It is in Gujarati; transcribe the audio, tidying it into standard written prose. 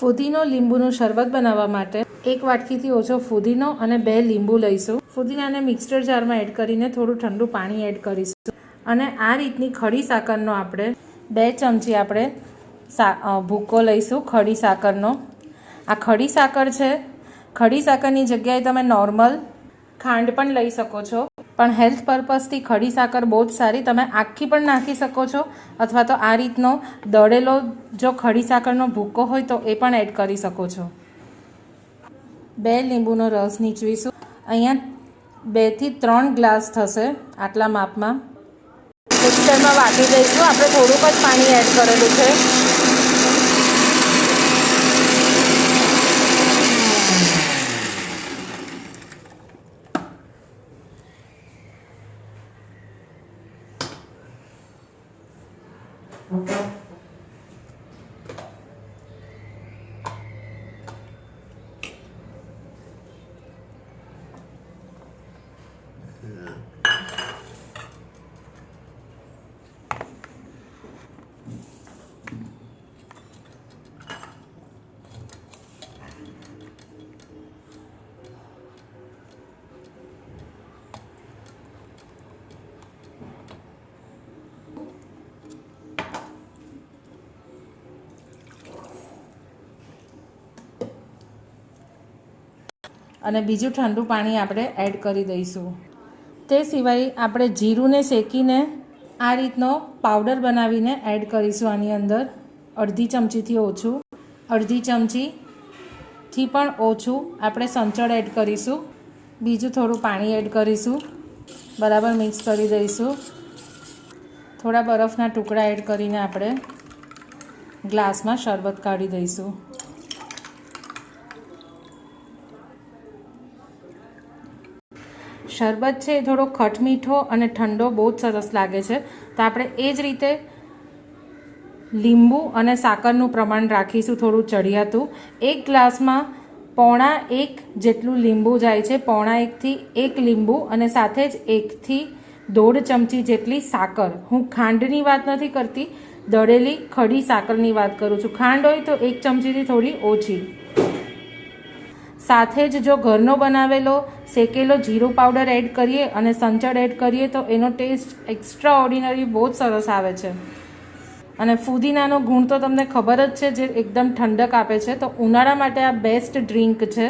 ફુદીનો લીંબુનું શરબત બનાવવા માટે 1 વાટકીથી ઓછો ફુદીનો અને 2 લીંબુ લઈશું। ફુદીનાને મિક્સર જારમાં એડ કરીને થોડું ઠંડુ પાણી એડ કરીશું અને આ રીતની ખડી સાકરનો આપણે 2 ચમચી આપણે ભૂકો લઈશું ખડી સાકરનો। આ ખડી સાકર છે, ખડી સાકરની જગ્યાએ તમે નોર્મલ ખાંડ પણ લઈ શકો છો, પણ હેલ્થ પર્પઝથી ખડી સાકર બહુ જ સારી, તમે આખી પણ નાખી શકો છો અથવા તો આ રીતનો દળેલો જો ખડી સાકરનો ભૂકો હોય તો એ પણ એડ કરી શકો છો। 2 લીંબુનો રસ નીચવીશું, અહીંયા 2 થી 3 ગ્લાસ થશે આટલા માપમાં। મિક્સરમાં વાટી દઈશું, આપણે થોડુંક જ પાણી એડ કરેલું છે। અને બીજું ઠંડુ પાણી આપણે એડ કરી દઈશું। તે સિવાય આપણે જીરુંને શેકીને આ રીતનો પાવડર બનાવીને એડ કરીશું આની અંદર। અડધી ચમચીથી ઓછું, અડધી ચમચીથી પણ ઓછું આપણે સંચળ એડ કરીશું। બીજું થોડું પાણી એડ કરીશું, બરાબર મિક્સ કરી દઈશું। થોડા બરફના ટુકડા એડ કરીને આપણે ગ્લાસમાં શરબત કાઢી દઈશું। શરબત છે એ થોડો ખટમીઠો અને ઠંડો બહુ જ સરસ લાગે છે, તો આપણે એ જ રીતે લીંબુ અને સાકરનું પ્રમાણ રાખીશું થોડું ચડિયાતું। 1 ગ્લાસમાં 1.5 જેટલું લીંબુ જાય છે, 1.5 થી 1 લીંબુ અને સાથે જ 1 થી 1.5 ચમચી જેટલી સાકર। હું ખાંડની વાત નથી કરતી, દળેલી ખડી સાકરની વાત કરું છું। ખાંડ હોય તો 1 ચમચીથી થોડી ઓછી। સાથે જ જો ઘરનો બનાવેલો શેકેલો જીરું પાવડર એડ કરીએ અને સંચળ એડ કરીએ તો એનો ટેસ્ટ એક્સ્ટ્રા ઓર્ડિનરી બહુ જ સરસ આવે છે। અને ફુદીનાનો ગુણ તો તમને ખબર જ છે, જે એકદમ ઠંડક આપે છે, તો ઉનાળા માટે આ બેસ્ટ ડ્રિંક છે।